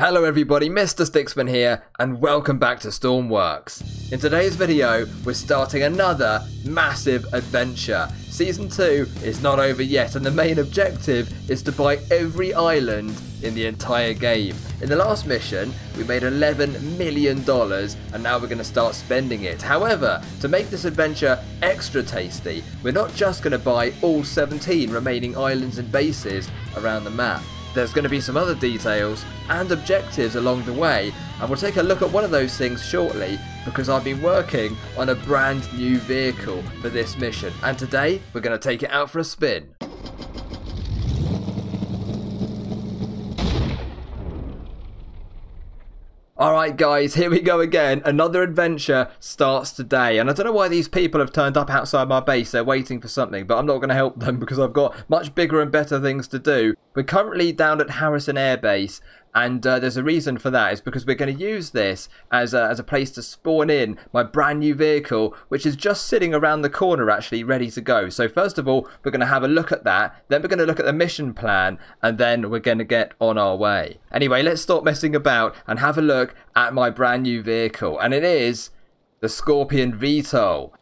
Hello everybody, Mr. Sticksman here, and welcome back to Stormworks. In today's video, we're starting another massive adventure. Season 2 is not over yet, and the main objective is to buy every island in the entire game. In the last mission, we made $11 million, and now we're going to start spending it. However, to make this adventure extra tasty, we're not just going to buy all 17 remaining islands and bases around the map. There's going to be some other details and objectives along the way, and we'll take a look at one of those things shortly because I've been working on a brand new vehicle for this mission, and today we're going to take it out for a spin. Alright guys, here we go again. Another adventure starts today, and I don't know why these people have turned up outside my base. They're waiting for something, but I'm not going to help them because I've got much bigger and better things to do. We're currently down at Harrison Air Base, and there's a reason for that. It's because we're going to use this as a place to spawn in my brand new vehicle, which is just sitting around the corner actually ready to go. So first of all, we're going to have a look at that, then we're going to look at the mission plan, and then we're going to get on our way. Anyway, let's stop messing about and have a look at my brand new vehicle, and it is the Scorpion VTOL.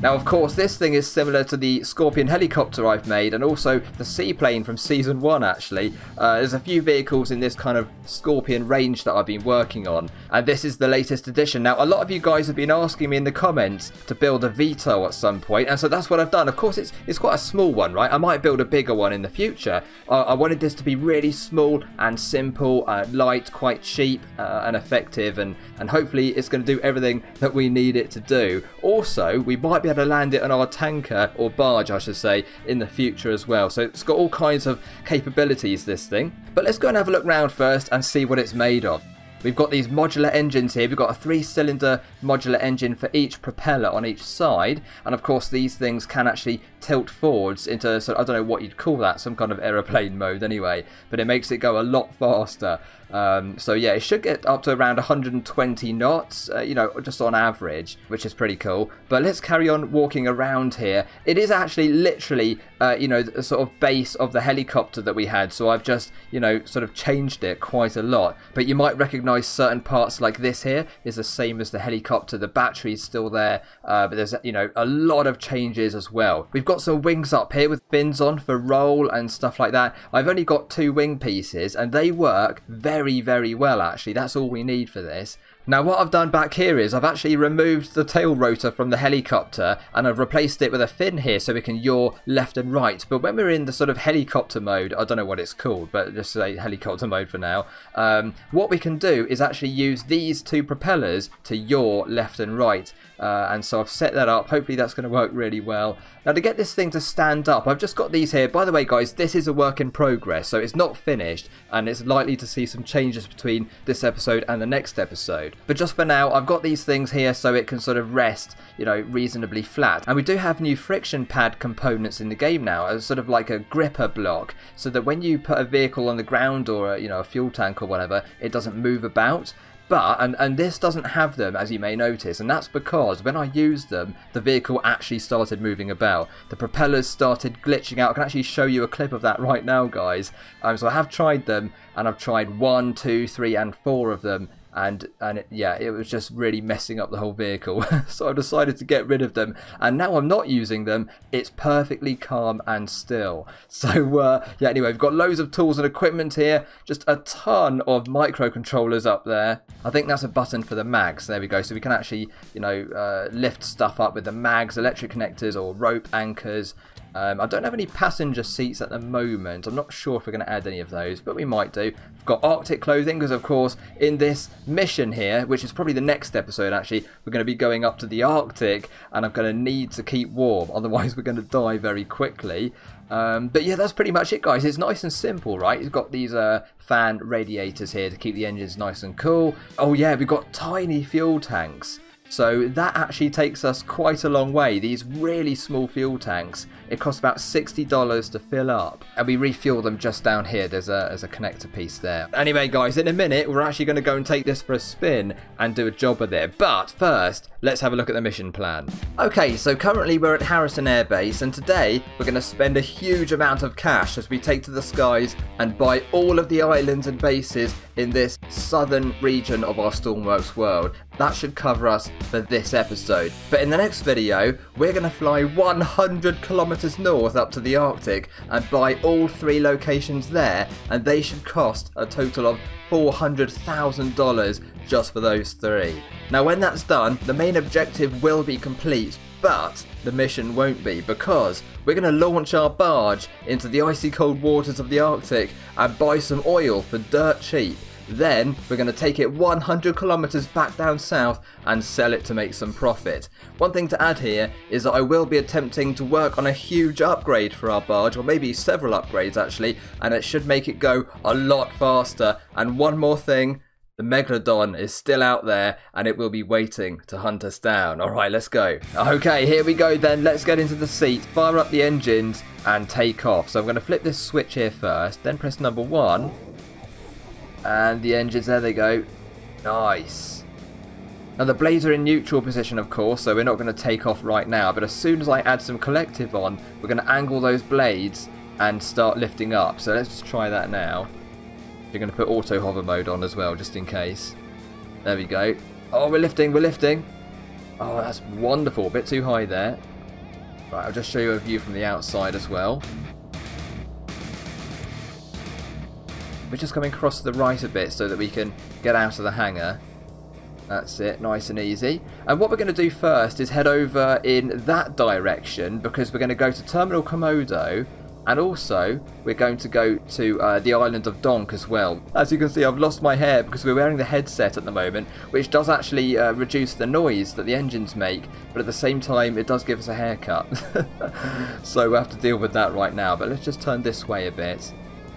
Now, of course, this thing is similar to the Scorpion helicopter I've made, and also the seaplane from Season 1, actually. There's a few vehicles in this kind of Scorpion range that I've been working on, and this is the latest edition. Now, a lot of you guys have been asking me in the comments to build a VTOL at some point, and so that's what I've done. Of course, it's quite a small one, right? I might build a bigger one in the future. I wanted this to be really small and simple, light, quite cheap, and effective, and hopefully it's going to do everything that we need it to do. Also, we might be able to land it on our tanker, or barge I should say, in the future as well. So it's got all kinds of capabilities, this thing. But let's go and have a look round first and see what it's made of. We've got these modular engines here. We've got a 3-cylinder modular engine for each propeller on each side, and of course these things can actually tilt forwards into, so I don't know what you'd call that, some kind of aeroplane mode anyway, but it makes it go a lot faster. So yeah, it should get up to around 120 knots, you know, just on average, which is pretty cool. But let's carry on walking around here. It is actually literally, you know, the sort of base of the helicopter that we had, so I've just, you know, sort of changed it quite a lot. But you might recognize certain parts, like this here is the same as the helicopter. The battery's still there, but there's, you know, a lot of changes as well. We've got some wings up here with fins on for roll and stuff like that. I've only got 2 wing pieces, and they work very well actually. That's all we need for this. Now what I've done back here is I've actually removed the tail rotor from the helicopter, and I've replaced it with a fin here so we can yaw left and right. But when we're in the sort of helicopter mode, I don't know what it's called, but just say helicopter mode for now, what we can do is actually use these 2 propellers to yaw left and right. And so I've set that up. Hopefully that's going to work really well. Now to get this thing to stand up, I've just got these here. By the way guys, this is a work in progress, so it's not finished, and it's likely to see some changes between this episode and the next episode. But just for now, I've got these things here so it can sort of rest, you know, reasonably flat. And we do have new friction pad components in the game now, as sort of like a gripper block, so that when you put a vehicle on the ground, or you know, a fuel tank or whatever, it doesn't move about. But, and this doesn't have them, as you may notice, and that's because when I used them, the vehicle actually started moving about. The propellers started glitching out. I can actually show you a clip of that right now, guys. So I have tried them, and I've tried 1, 2, 3, and 4 of them, and yeah, it was just really messing up the whole vehicle. So I decided to get rid of them, and now I'm not using them. It's perfectly calm and still. So yeah, anyway, we've got loads of tools and equipment here, just a ton of microcontrollers up there. I think that's a button for the mags. There we go. So we can actually, you know, lift stuff up with the mags, electric connectors, or rope anchors. I don't have any passenger seats at the moment. I'm not sure if we're going to add any of those, but we might do. We've got Arctic clothing because, of course, in this mission here, which is probably the next episode actually, we're going to be going up to the Arctic, and I'm going to need to keep warm. Otherwise, we're going to die very quickly. But yeah, that's pretty much it, guys. It's nice and simple, right? You've got these fan radiators here to keep the engines nice and cool. Oh yeah, we've got tiny fuel tanks. So that actually takes us quite a long way. These really small fuel tanks, it costs about $60 to fill up. And we refuel them just down here. There's a connector piece there. Anyway, guys, in a minute, we're actually going to go and take this for a spin and do a job with it. But first, let's have a look at the mission plan. Okay, so currently we're at Harrison Air Base, and today we're going to spend a huge amount of cash as we take to the skies and buy all of the islands and bases in this southern region of our Stormworks world. That should cover us for this episode. But in the next video, we're going to fly 100 kilometers north up to the Arctic and buy all 3 locations there, and they should cost a total of $400,000 just for those 3. Now when that's done, the main objective will be complete, but the mission won't be, because we're going to launch our barge into the icy cold waters of the Arctic and buy some oil for dirt cheap. Then we're going to take it 100 kilometers back down south and sell it to make some profit. One thing to add here is that I will be attempting to work on a huge upgrade for our barge, or maybe several upgrades actually, and it should make it go a lot faster. And one more thing, the Megalodon is still out there and it will be waiting to hunt us down. Alright, let's go. Okay, here we go then. Let's get into the seat, fire up the engines and take off. So I'm going to flip this switch here first, then press number 1. And the engines, there they go. Nice. Now the blades are in neutral position, of course, so we're not going to take off right now. But as soon as I add some collective on, we're going to angle those blades and start lifting up. So let's just try that now. We're going to put auto hover mode on as well, just in case. There we go. Oh, we're lifting, we're lifting. Oh, that's wonderful. A bit too high there. Right, I'll just show you a view from the outside as well. We're just coming across to the right a bit so that we can get out of the hangar. That's it, nice and easy. And what we're going to do first is head over in that direction, because we're going to go to Terminal Komodo, and also we're going to go to the island of Donk as well. As you can see, I've lost my hair because we're wearing the headset at the moment, which does actually reduce the noise that the engines make, but at the same time it does give us a haircut. So we'll have to deal with that right now. But let's just turn this way a bit.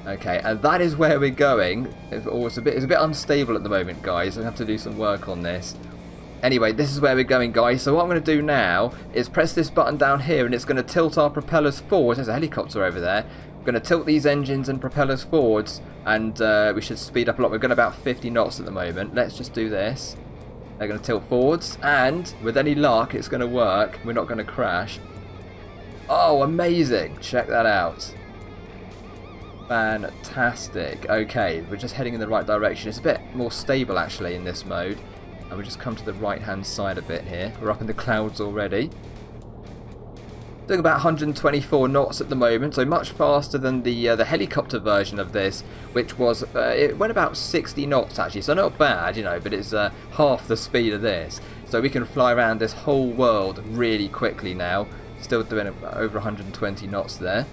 Okay, and that is where we're going. It's a bit unstable at the moment, guys. We have to do some work on this. Anyway, this is where we're going, guys. So what I'm going to do now is press this button down here, and it's going to tilt our propellers forward. There's a helicopter over there. We're going to tilt these engines and propellers forwards, and we should speed up a lot. We're going about 50 knots at the moment. Let's just do this. They're going to tilt forwards, and with any luck, it's going to work. We're not going to crash. Oh, amazing. Check that out. Fantastic. Okay, we're just heading in the right direction. It's a bit more stable actually in this mode. And we just come to the right hand side a bit here. We're up in the clouds already. Doing about 124 knots at the moment, so much faster than the helicopter version of this, which was it went about 60 knots actually, so not bad, you know, but it's half the speed of this. So we can fly around this whole world really quickly now. Still doing over 120 knots there.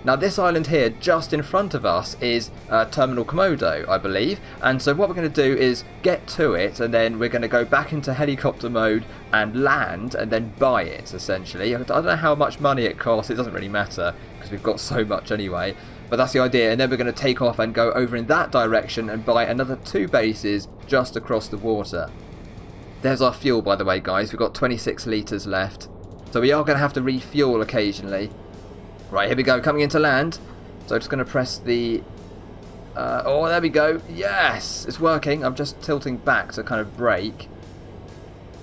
Now this island here just in front of us is Terminal Komodo, I believe, and so what we're going to do is get to it, and then we're going to go back into helicopter mode and land and then buy it essentially. I don't know how much money it costs, it doesn't really matter because we've got so much anyway, but that's the idea. And then we're going to take off and go over in that direction and buy another 2 bases just across the water. There's our fuel, by the way, guys. We've got 26 litres left, so we are going to have to refuel occasionally. Right, here we go, coming into land. So I'm just going to press the... oh, there we go. Yes, it's working. I'm just tilting back to kind of brake.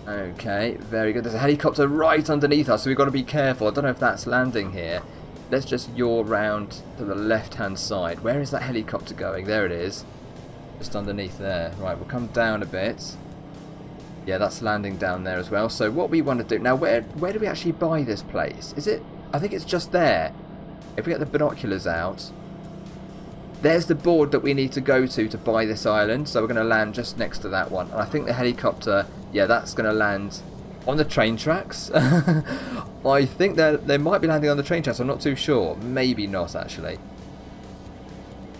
Okay, very good. There's a helicopter right underneath us, so we've got to be careful. I don't know if that's landing here. Let's just yaw round to the left-hand side. Where is that helicopter going? There it is. Just underneath there. Right, we'll come down a bit. Yeah, that's landing down there as well. So what we want to do... Now, where do we actually buy this place? Is it... I think it's just there. If we get the binoculars out, there's the board that we need to go to buy this island. So we're going to land just next to that one. And I think the helicopter, yeah, that's going to land on the train tracks. I think they might be landing on the train tracks. I'm not too sure. Maybe not, actually.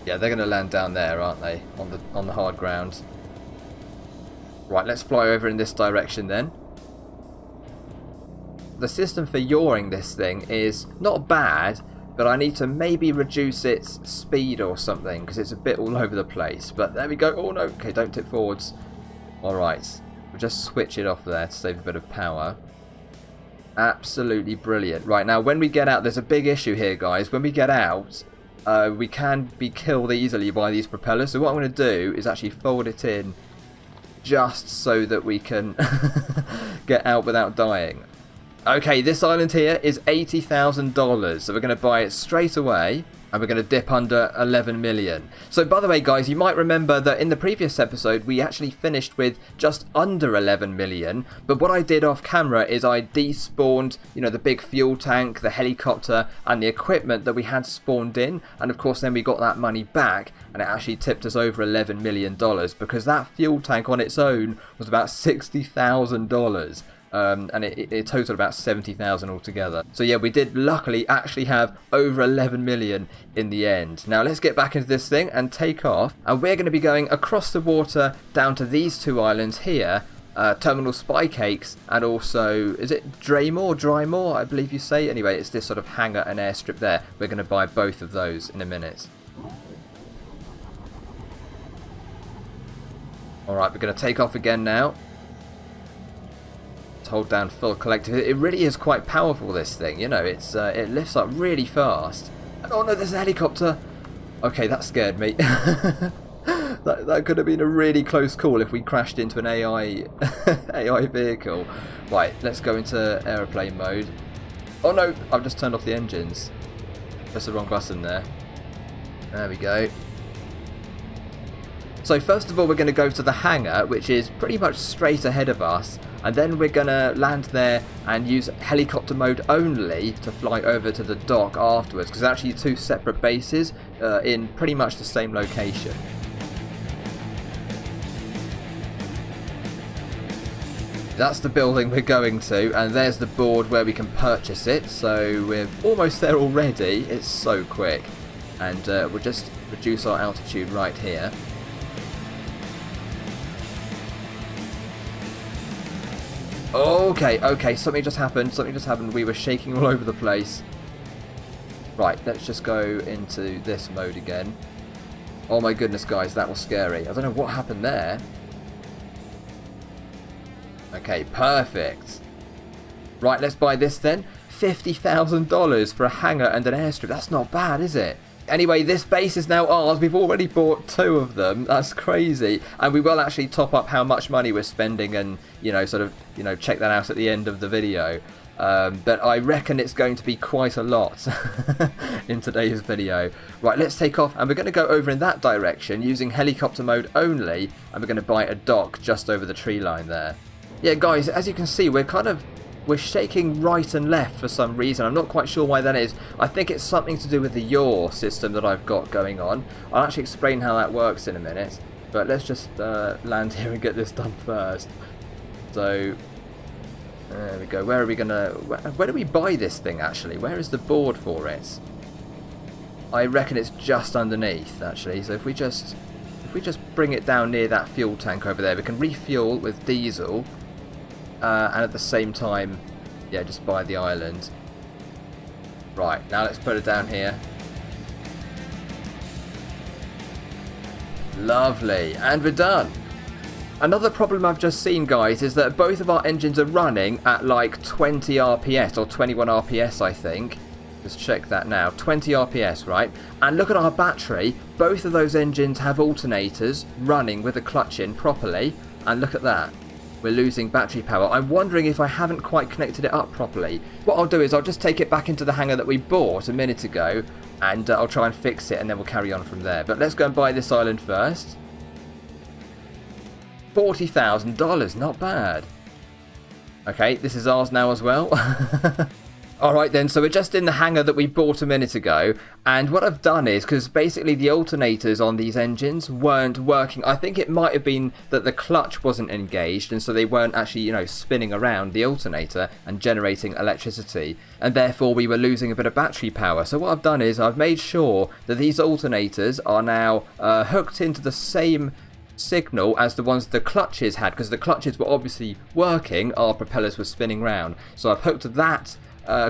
Yeah, they're going to land down there, aren't they? On the hard ground. Right, let's fly over in this direction then. The system for yawing this thing is not bad, but I need to maybe reduce its speed or something because it's a bit all over the place. But there we go. Oh no, okay, don't tip forwards. Alright, We'll just switch it off there to save a bit of power. Absolutely brilliant. Right, now when we get out, there's a big issue here, guys. When we get out, we can be killed easily by these propellers. So what I'm going to do is actually fold it in just so that we can get out without dying. Okay, this island here is $80,000. So we're going to buy it straight away. And we're going to dip under 11 million. So by the way, guys, you might remember that in the previous episode, we actually finished with just under 11 million. But what I did off camera is I despawned, you know, the big fuel tank, the helicopter, and the equipment that we had spawned in. And of course, then we got that money back. And it actually tipped us over $11 million because that fuel tank on its own was about $60,000. And it totaled about 70,000 altogether. So yeah, we did luckily actually have over 11 million in the end. Now let's get back into this thing and take off. And we're going to be going across the water down to these two islands here. Terminal Spy Cakes and also, is it Drymore, I believe you say. Anyway, it's this sort of hangar and airstrip there. We're going to buy both of those in a minute. Alright, we're going to take off again now. Hold down full collective. It really is quite powerful, this thing, you know. It's it lifts up really fast. Oh no, there's a helicopter. Okay, that scared me. that could have been a really close call if we crashed into an AI AI vehicle. Right, let's go into aeroplane mode. Oh no, I've just turned off the engines. Press the wrong button there. There we go. So first of all, we're going to go to the hangar, which is pretty much straight ahead of us. And then we're going to land there and use helicopter mode only to fly over to the dock afterwards. Because actually two separate bases in pretty much the same location. That's the building we're going to. And there's the board where we can purchase it. So we're almost there already. It's so quick. And we'll just reduce our altitude right here. Okay, something just happened. We were shaking all over the place. Right, let's just go into this mode again. Oh my goodness, guys, that was scary. I don't know what happened there. Okay, perfect. Right, let's buy this then. $50,000 for a hangar and an airstrip. That's not bad, is it? Anyway, this base is now ours. We've already bought 2 of them. That's crazy. And we will actually top up how much money we're spending and, you know, sort of, you know, check that out at the end of the video. But I reckon it's going to be quite a lot in today's video. Right, let's take off. And we're going to go over in that direction using helicopter mode only. And we're going to buy a dock just over the tree line there. Yeah, guys, as you can see, we're shaking right and left for some reason. I'm not quite sure why that is. I think it's something to do with the yaw system that I've got going on. I'll actually explain how that works in a minute. But let's just land here and get this done first. So, there we go. Where are we going to... Where do we buy this thing, actually? Where is the board for it? I reckon it's just underneath, actually. So if we just bring it down near that fuel tank over there, we can refuel with diesel. And at the same time, yeah, just buy the island. Right, now let's put it down here. Lovely, and we're done. Another problem I've just seen, guys, is that both of our engines are running at like 20 RPS or 21 RPS, I think. Just check that now. 20 RPS, right? And look at our battery. Both of those engines have alternators running with the clutch in properly. And look at that. We're losing battery power. I'm wondering if I haven't quite connected it up properly. What I'll do is I'll just take it back into the hangar that we bought a minute ago. And I'll try and fix it and then we'll carry on from there. But let's go and buy this island first. $40,000, not bad. Okay, this is ours now as well. Alright then, so we're just in the hangar that we bought a minute ago, and what I've done is, because basically the alternators on these engines weren't working, I think it might have been that the clutch wasn't engaged, and so they weren't actually, you know, spinning around the alternator and generating electricity, and therefore we were losing a bit of battery power. So what I've done is I've made sure that these alternators are now hooked into the same signal as the ones the clutches had, because the clutches were obviously working, our propellers were spinning round. So I've hooked that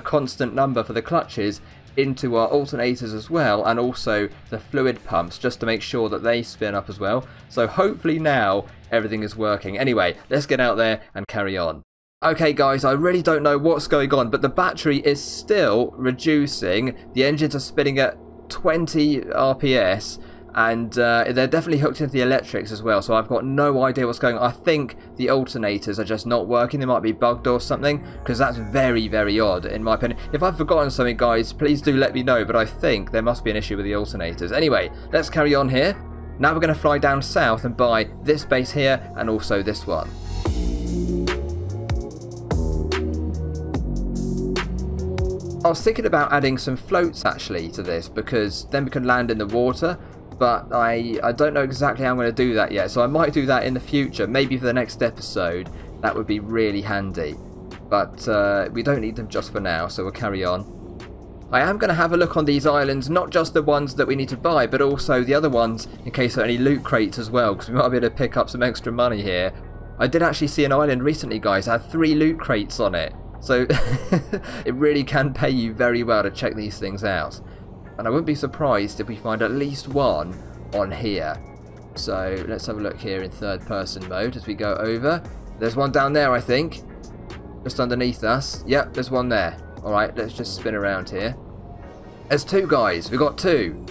constant number for the clutches into our alternators as well, and also the fluid pumps, just to make sure that they spin up as well. So hopefully now everything is working. Anyway, let's get out there and carry on. Okay guys, I really don't know what's going on, but the battery is still reducing. The engines are spinning at 20 RPS, and they're definitely hooked into the electrics as well, so I've got no idea what's going on. I think the alternators are just not working. They might be bugged or something, because that's very, very odd in my opinion. If I've forgotten something, guys, please do let me know, but I think there must be an issue with the alternators. Anyway, let's carry on here. Now we're going to fly down south and buy this base here and also this one. I was thinking about adding some floats actually to this, because then we can land in the water, but I don't know exactly how I'm going to do that yet, so I might do that in the future, maybe for the next episode. That would be really handy, but we don't need them just for now, so we'll carry on. I am going to have a look on these islands, not just the ones that we need to buy, but also the other ones in case there are any loot crates as well, because we might be able to pick up some extra money here. I did actually see an island recently, guys, that had 3 loot crates on it. So it really can pay you very well to check these things out. And I wouldn't be surprised if we find at least one on here. So let's have a look here in third person mode as we go over. There's one down there, I think. Just underneath us. Yep, there's one there. Alright, let's just spin around here. There's 2 guys. We've got 2.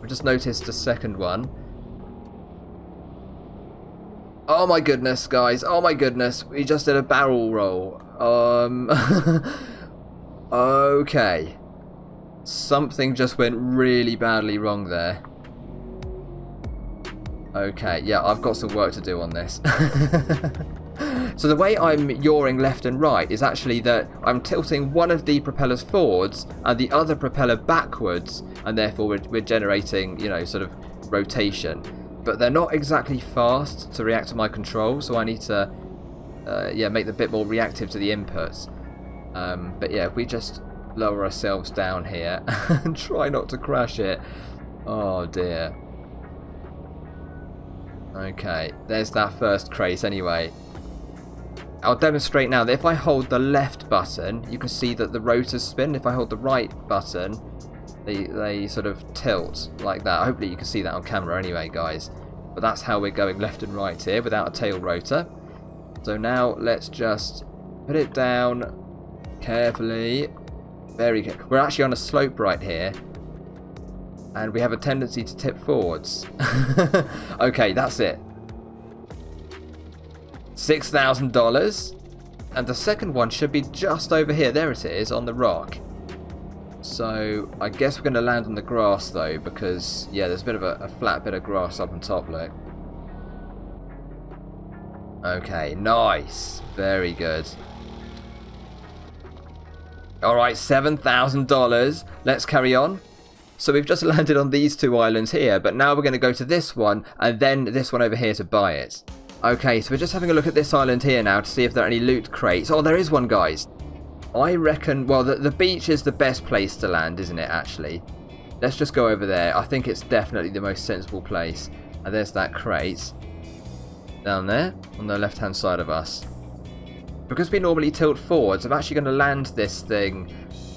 We just noticed a second one. Oh my goodness, guys. Oh my goodness. We just did a barrel roll. Okay. Something just went really badly wrong there. Okay, yeah, I've got some work to do on this. So the way I'm yawing left and right is actually that I'm tilting one of the propellers forwards and the other propeller backwards, and therefore we're generating, you know, sort of rotation. But they're not exactly fast to react to my control, so I need to yeah, make them a bit more reactive to the inputs. But yeah, if we just lower ourselves down here and try not to crash it. Oh dear. Okay, there's that first crate anyway. I'll demonstrate now that if I hold the left button, you can see that the rotors spin. If I hold the right button, they sort of tilt like that. Hopefully you can see that on camera anyway, guys. But that's how we're going left and right here without a tail rotor. So now let's just put it down carefully. Very good. We're actually on a slope right here, and we have a tendency to tip forwards. Okay, that's it. $6,000. And the second one should be just over here. There it is, on the rock. So I guess we're going to land on the grass though, because yeah, there's a bit of a flat bit of grass up on top, look. Okay, nice. Very good. Alright, $7,000. Let's carry on. So we've just landed on these 2 islands here, but now we're going to go to this one and then this one over here to buy it. Okay, so we're just having a look at this island here now to see if there are any loot crates. Oh, there is one, guys. I reckon, well, the beach is the best place to land, isn't it, actually? Let's just go over there. I think it's definitely the most sensible place. And there's that crate. Down there, on the left-hand side of us. Because we normally tilt forwards, I'm actually going to land this thing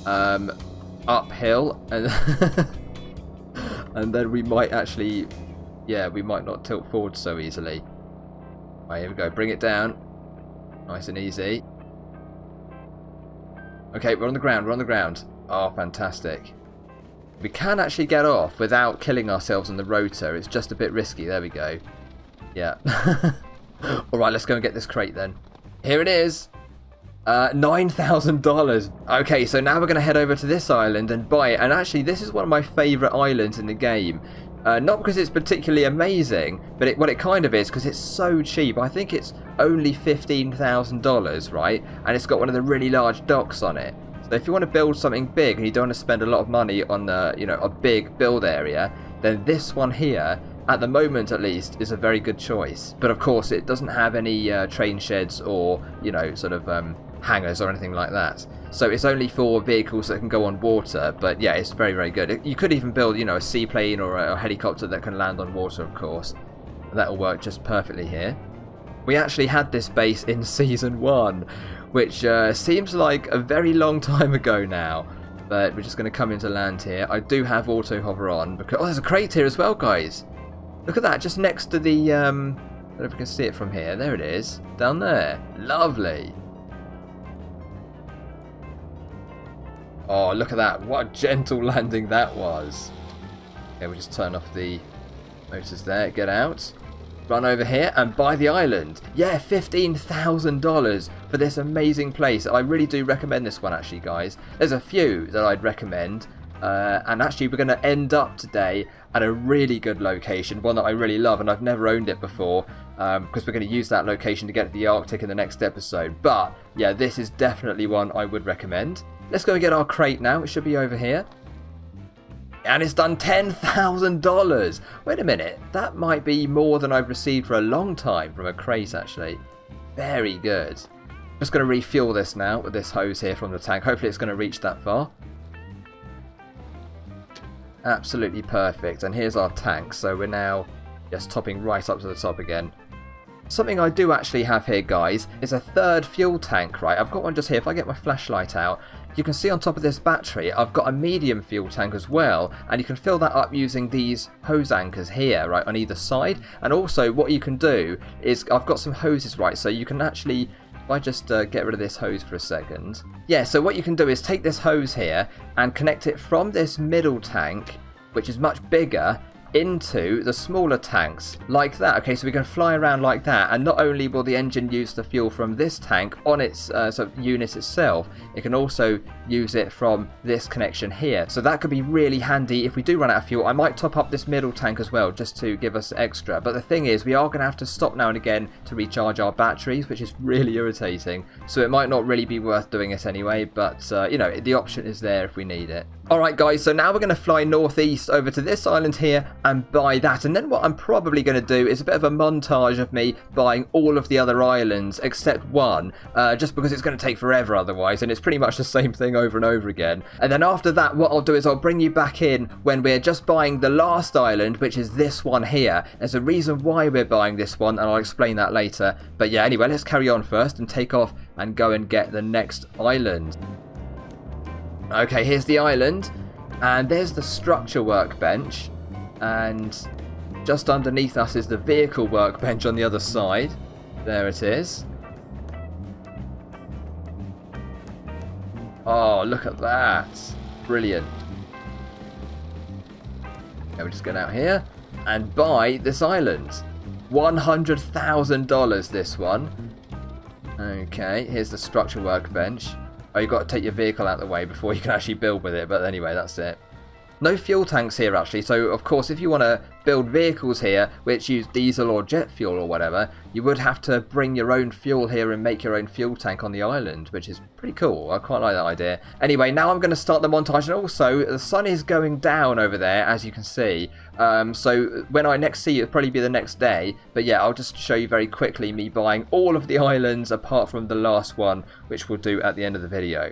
uphill. And, and then we might actually, yeah, we might not tilt forward so easily. Right, here we go. Bring it down. Nice and easy. Okay, we're on the ground, we're on the ground. Oh, fantastic. We can actually get off without killing ourselves on the rotor. It's just a bit risky. There we go. Yeah. Alright, let's go and get this crate then. Here it is. $9,000. Okay, so now we're going to head over to this island and buy it. And actually, this is one of my favourite islands in the game. Not because it's particularly amazing, but what it kind of is, because it's so cheap. I think it's only $15,000, right? And it's got one of the really large docks on it. So if you want to build something big and you don't want to spend a lot of money on the, you know, a big build area, then this one here, at the moment at least, is a very good choice. But of course, it doesn't have any train sheds or, you know, sort of hangars or anything like that. So it's only for vehicles that can go on water, but yeah, it's very, very good. You could even build, you know, a seaplane or a helicopter that can land on water, of course. That'll work just perfectly here. We actually had this base in Season 1, which seems like a very long time ago now. But we're just going to come into land here. I do have auto hover on, because... Oh, there's a crate here as well, guys. Look at that, just next to the don't know if we can see it from here. There it is. Down there. Lovely. Oh, look at that. What a gentle landing that was. Okay, we'll just turn off the motors there. Get out. Run over here and buy the island. Yeah, $15,000 for this amazing place. I really do recommend this one, actually, guys. There's a few that I'd recommend. And actually, we're going to end up today at a really good location. One that I really love, and I've never owned it before. Because we're going to use that location to get to the Arctic in the next episode. But, yeah, this is definitely one I would recommend. Let's go and get our crate now. It should be over here. And it's done $10,000. Wait a minute. That might be more than I've received for a long time from a crate, actually. Very good. Just going to refuel this now with this hose here from the tank. Hopefully it's going to reach that far. Absolutely perfect. And here's our tank. So we're now just topping right up to the top again. Something I do actually have here, guys, is a third fuel tank, right? I've got one just here. If I get my flashlight out, you can see on top of this battery, I've got a medium fuel tank as well. And you can fill that up using these hose anchors here, right, on either side. And also, what you can do is, I've got some hoses, right, so you can actually... If I just get rid of this hose for a second. Yeah, so what you can do is take this hose here and connect it from this middle tank, which is much bigger, into the smaller tanks like that. Okay, so we can fly around like that, and not only will the engine use the fuel from this tank on its unit itself, it can also use it from this connection here. So that could be really handy if we do run out of fuel. I might top up this middle tank as well just to give us extra, but the thing is, we are going to have to stop now and again to recharge our batteries, which is really irritating, so it might not really be worth doing it anyway, but you know, the option is there if we need it. Alright guys, so now we're going to fly northeast over to this island here and buy that. And then what I'm probably going to do is a bit of a montage of me buying all of the other islands except one. Just because it's going to take forever otherwise, and it's pretty much the same thing over and over again. And then after that, what I'll do is I'll bring you back in when we're just buying the last island, which is this one here. There's a reason why we're buying this one, and I'll explain that later. But yeah, anyway, let's carry on first and take off and go and get the next island. Okay, here's the island, and there's the structure workbench, and just underneath us is the vehicle workbench on the other side. There it is. Oh, look at that. Brilliant. Okay, we're just going out here and buy this island. $100,000 this one. Okay, here's the structure workbench. Oh, you've got to take your vehicle out of the way before you can actually build with it. But anyway, that's it. No fuel tanks here, actually. So, of course, if you want to build vehicles here, which use diesel or jet fuel or whatever, you would have to bring your own fuel here and make your own fuel tank on the island, which is pretty cool. I quite like that idea. Anyway, now I'm going to start the montage. And also, the sun is going down over there, as you can see. So, when I next see you, it'll probably be the next day. But yeah, I'll just show you very quickly me buying all of the islands apart from the last one, which we'll do at the end of the video.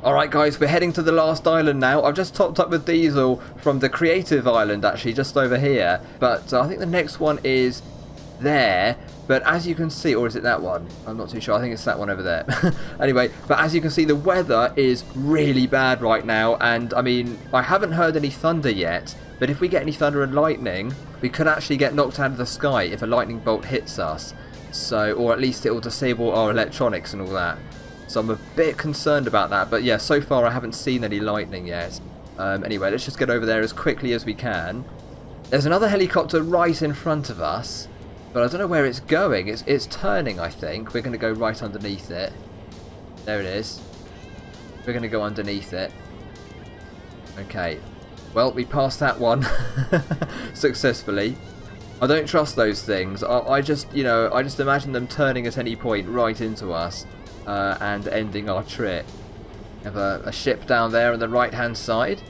Alright guys, we're heading to the last island now. I've just topped up with diesel from the creative island, actually, just over here. But I think the next one is there. But as you can see, or is it that one? I'm not too sure. I think it's that one over there. Anyway, but as you can see, the weather is really bad right now. And, I mean, I haven't heard any thunder yet. But if we get any thunder and lightning, we could actually get knocked out of the sky if a lightning bolt hits us. So, or at least it will disable our electronics and all that. So I'm a bit concerned about that, but yeah, so far I haven't seen any lightning yet. Anyway, let's just get over there as quickly as we can. There's another helicopter right in front of us, but I don't know where it's going. It's turning, I think. We're going to go right underneath it. There it is. We're going to go underneath it. Okay. Well, we passed that one successfully. I don't trust those things. I just, you know, I just imagine them turning at any point right into us. and ending our trip. We have a ship down there on the right hand side.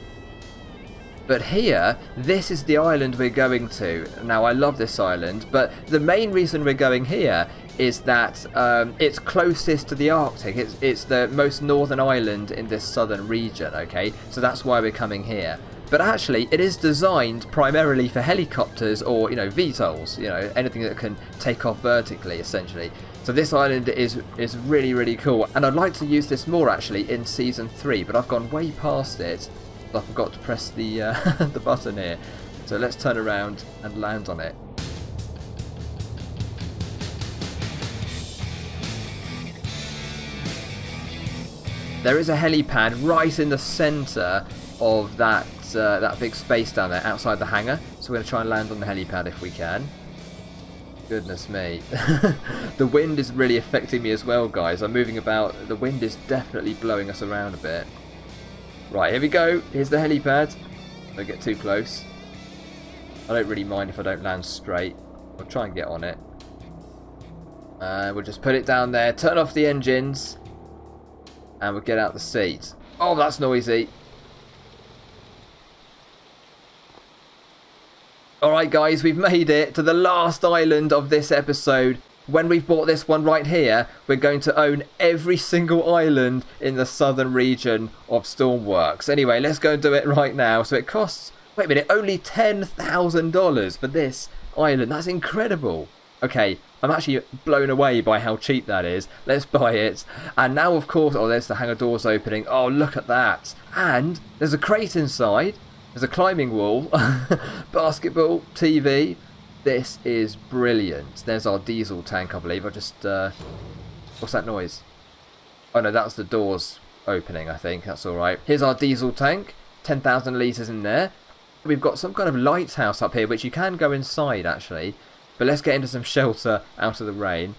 But here, this is the island we're going to. Now, I love this island, but the main reason we're going here is that it's closest to the Arctic. It's the most northern island in this southern region, okay? So that's why we're coming here. But actually, it is designed primarily for helicopters or, you know, VTOLs, you know, anything that can take off vertically, essentially. So this island is really, really cool. And I'd like to use this more, actually, in Season 3, but I've gone way past it. I forgot to press the the button here. So let's turn around and land on it. There is a helipad right in the centre of that that big space down there outside the hangar. So we're going to try and land on the helipad if we can. Goodness me. The wind is really affecting me as well, guys. I'm moving about. The wind is definitely blowing us around a bit. Right, here we go. Here's the helipad. Don't get too close. I don't really mind if I don't land straight. I'll try and get on it. We'll just put it down there. Turn off the engines. And we'll get out the seat. Oh, that's noisy. Alright guys, we've made it to the last island of this episode. When we've bought this one right here, we're going to own every single island in the southern region of Stormworks. Anyway, let's go and do it right now. So it costs, wait a minute, only $10,000 for this island. That's incredible. Okay, I'm actually blown away by how cheap that is. Let's buy it. And now, of course, oh, there's the hangar doors opening. Oh, look at that. And there's a crate inside. There's a climbing wall. Basketball, TV. This is brilliant. There's our diesel tank, I believe. I just... what's that noise? Oh no, that's the doors opening, I think. That's alright. Here's our diesel tank. 10,000 litres in there. We've got some kind of lighthouse up here, which you can go inside, actually. But let's get into some shelter out of the rain.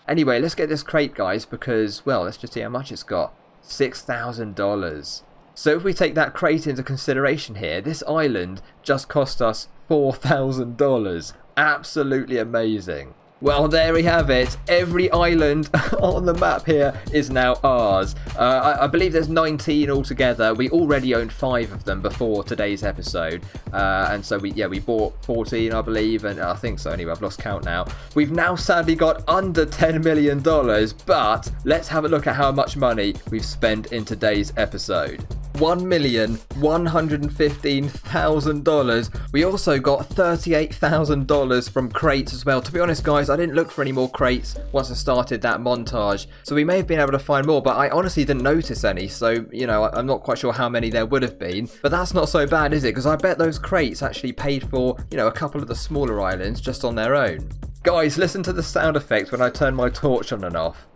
Anyway, let's get this crate, guys, because, well, let's just see how much it's got. $6,000. So if we take that crate into consideration here, this island just cost us $4,000. Absolutely amazing. Well, there we have it. Every island on the map here is now ours. I believe there's 19 altogether. We already owned 5 of them before today's episode. And so we bought 14, I believe. And I think so. Anyway, I've lost count now. We've now sadly got under $10 million. But let's have a look at how much money we've spent in today's episode. $1,115,000. We also got $38,000 from crates as well. To be honest, guys, I didn't look for any more crates once I started that montage. So we may have been able to find more, but I honestly didn't notice any. So, you know, I'm not quite sure how many there would have been. But that's not so bad, is it? Because I bet those crates actually paid for, you know, a couple of the smaller islands just on their own. Guys, listen to the sound effect when I turn my torch on and off.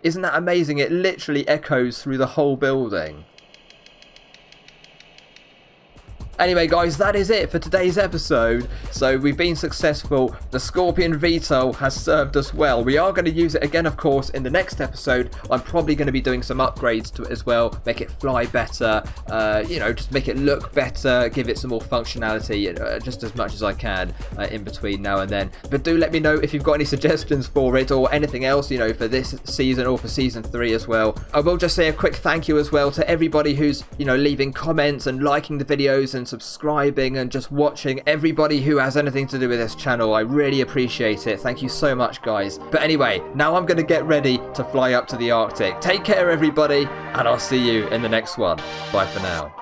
Isn't that amazing? It literally echoes through the whole building. Anyway, guys, that is it for today's episode. So we've been successful. The Scorpion VTOL has served us well. We are going to use it again, of course, in the next episode. I'm probably going to be doing some upgrades to it as well. Make it fly better. You know, just make it look better. Give it some more functionality, just as much as I can in between now and then. But do let me know if you've got any suggestions for it or anything else, you know, for this season or for Season 3 as well. I will just say a quick thank you as well to everybody who's, you know, leaving comments and liking the videos and subscribing and just watching. Everybody who has anything to do with this channel, I really appreciate it. Thank you so much, guys. But anyway, now I'm going to get ready to fly up to the Arctic. Take care, everybody, and I'll see you in the next one. Bye for now.